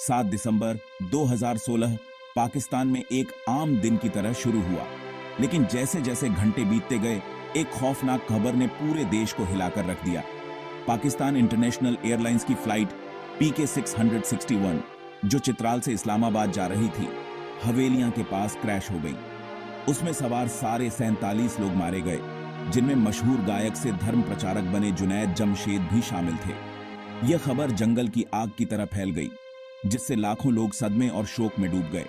7 दिसंबर 2016 पाकिस्तान में एक आम दिन की तरह शुरू हुआ, लेकिन जैसे जैसे घंटे बीतते गए एक खौफनाक खबर ने पूरे देश को हिलाकर रख दिया। पाकिस्तान इंटरनेशनल एयरलाइंस की फ्लाइट PK 661 जो चित्राल से इस्लामाबाद जा रही थी, हवेलियां के पास क्रैश हो गई। उसमें सवार सारे 47 लोग मारे गए, जिनमें मशहूर गायक से धर्म प्रचारक बने जुनैद जमशेद भी शामिल थे। यह खबर जंगल की आग की तरह फैल गई, जिससे लाखों लोग सदमे और शोक में डूब गए।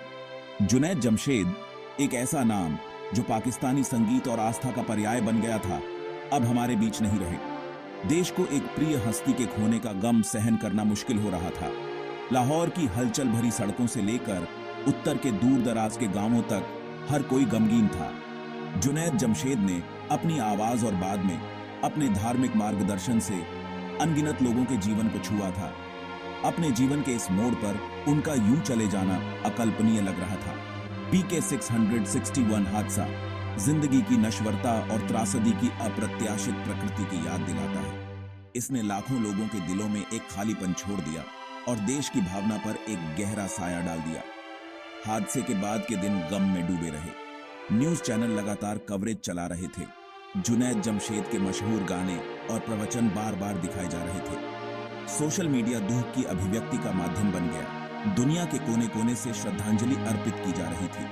जुनैद जमशेद, एक ऐसा नाम जो पाकिस्तानी संगीत और आस्था का पर्याय बन गया था, अब हमारे बीच नहीं रहे। देश को एक प्रिय हस्ती के खोने का गम सहन करना मुश्किल हो रहा था। लाहौर की हलचल भरी सड़कों से लेकर उत्तर के दूर दराज के गांवों तक हर कोई गमगीन था। जुनैद जमशेद ने अपनी आवाज और बाद में अपने धार्मिक मार्गदर्शन से अनगिनत लोगों के जीवन को छुआ था। अपने जीवन के इस मोड़ पर उनका यूं चले जाना अकल्पनीय लग रहा था। PK 661 हादसा जिंदगी की नश्वरता और त्रासदी की अप्रत्याशित प्रकृति की याद दिलाता है। इसने लाखों लोगों के दिलों में एक खालीपन छोड़ दिया और देश की भावना पर एक गहरा साया डाल दिया। हादसे के बाद के दिन गम में डूबे रहे। न्यूज चैनल लगातार कवरेज चला रहे थे। जुनैद जमशेद के मशहूर गाने और प्रवचन बार बार दिखाए जा रहे थे। सोशल मीडिया दुख की अभिव्यक्ति का माध्यम बन गया। दुनिया के कोने कोने से श्रद्धांजलि अर्पित की जा रही थी।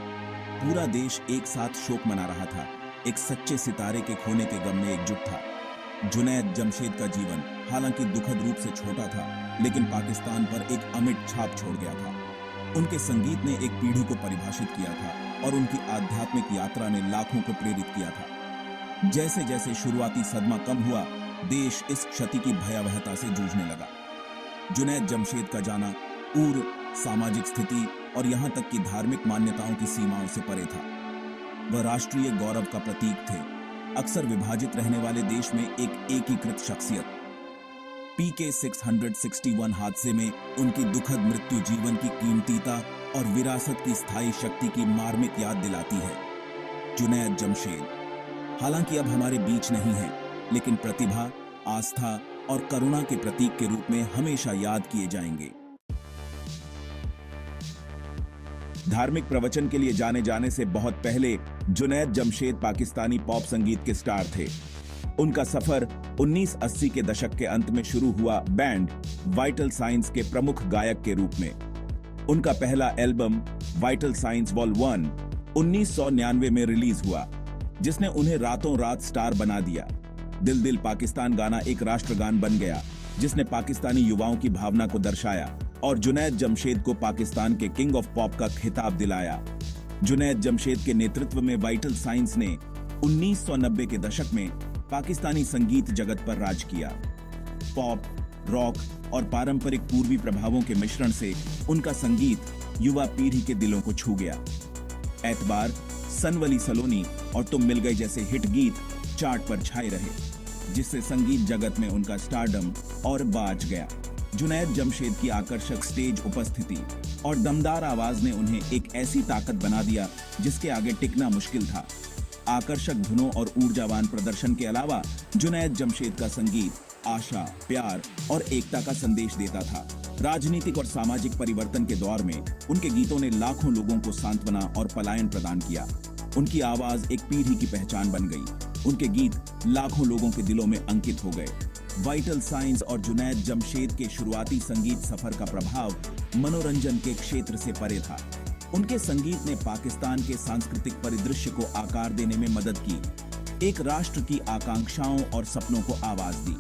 पूरा देश एक साथ शोक मना रहा था, एक सच्चे सितारे के खोने के गम में एकजुट था। जुनैद जमशेद का जीवन हालांकि दुखद रूप से छोटा था, लेकिन पाकिस्तान पर एक अमिट छाप छोड़ गया था। उनके संगीत ने एक पीढ़ी को परिभाषित किया था और उनकी आध्यात्मिक यात्रा ने लाखों को प्रेरित किया था। जैसे जैसे शुरुआती सदमा कम हुआ, देश इस क्षति की भयावहता से जूझने लगा। जुनैद जमशेद का जाना उम्र, सामाजिक स्थिति और यहां तक कि धार्मिक मान्यताओं की सीमाओं से परे था। वह राष्ट्रीय गौरव का प्रतीक थे, अक्सर विभाजित रहने वाले देश में एक एकीकृत शख्सियत। PK 661 हादसे में उनकी दुखद मृत्यु जीवन की कीमतीता और विरासत की स्थायी शक्ति की मार्मिक याद दिलाती है। जुनैद जमशेद हालांकि अब हमारे बीच नहीं है, लेकिन प्रतिभा, आस्था और करुणा के प्रतीक के रूप में हमेशा याद किए जाएंगे। धार्मिक प्रवचन के लिए जाने जाने से बहुत पहले जुनैद जमशेद पाकिस्तानी पॉप संगीत के स्टार थे। उनका सफर 1980 के दशक के अंत में शुरू हुआ बैंड वाइटल साइंस के प्रमुख गायक के रूप में। उनका पहला एल्बम वाइटल साइंस वॉल 1 1999 में रिलीज हुआ, जिसने उन्हें रातों रात स्टार बना दिया। दिल दिल पाकिस्तान गाना एक राष्ट्रगान बन गया, जिसने पाकिस्तानी युवाओं की भावना को दर्शाया और जुनैद जमशेद को पाकिस्तान के किंग ऑफ पॉप का खिताब दिलाया। जुनैद जमशेद के नेतृत्व में वाइटल साइंस ने 1990 के दशक में पाकिस्तानी संगीत जगत पर राज किया। पॉप, रॉक और पारंपरिक पूर्वी प्रभावों के मिश्रण से उनका संगीत युवा पीढ़ी के दिलों को छू गया। एतबार, सनवली सलोनी और तुम मिल गए जैसे हिट गीत चार्ट पर छाए रहे, जिससे संगीत जगत में उनका स्टारडम और बाज गया। जुनैद जमशेद की आकर्षक स्टेज उपस्थिति और दमदार आवाज ने उन्हें एक ऐसी ताकत बना दिया जिसके आगे टिकना मुश्किल था। आकर्षक धुनों और ऊर्जावान प्रदर्शन के अलावा जुनैद जमशेद का संगीत आशा, प्यार और एकता का संदेश देता था। राजनीतिक और सामाजिक परिवर्तन के दौर में उनके गीतों ने लाखों लोगों को सांत्वना और पलायन प्रदान किया। उनकी आवाज एक पीढ़ी की पहचान बन गई। उनके गीत लाखों लोगों के दिलों में अंकित हो गए। वाइटल साइंस और जुनैद जमशेद के शुरुआती संगीत सफर का प्रभाव मनोरंजन के क्षेत्र से परे था। उनके संगीत ने पाकिस्तान के सांस्कृतिक परिदृश्य को आकार देने में मदद की, एक राष्ट्र की आकांक्षाओं और सपनों को आवाज दी।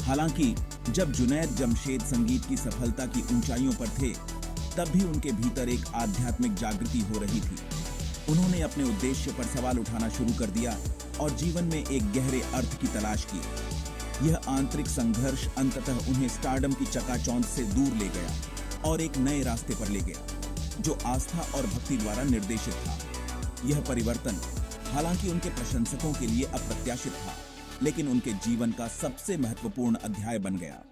हालांकि जब जुनैद जमशेद संगीत की सफलता की ऊंचाइयों पर थे, तब भी उनके भीतर एक आध्यात्मिक जागृति हो रही थी। उन्होंने अपने उद्देश्य पर सवाल उठाना शुरू कर दिया और जीवन में एक गहरे अर्थ की तलाश की। यह आंतरिक संघर्ष अंततः उन्हें स्टारडम की चकाचौंध से दूर ले गया और एक नए रास्ते पर ले गया, जो आस्था और भक्ति द्वारा निर्देशित था। यह परिवर्तन हालांकि उनके प्रशंसकों के लिए अप्रत्याशित था, लेकिन उनके जीवन का सबसे महत्वपूर्ण अध्याय बन गया।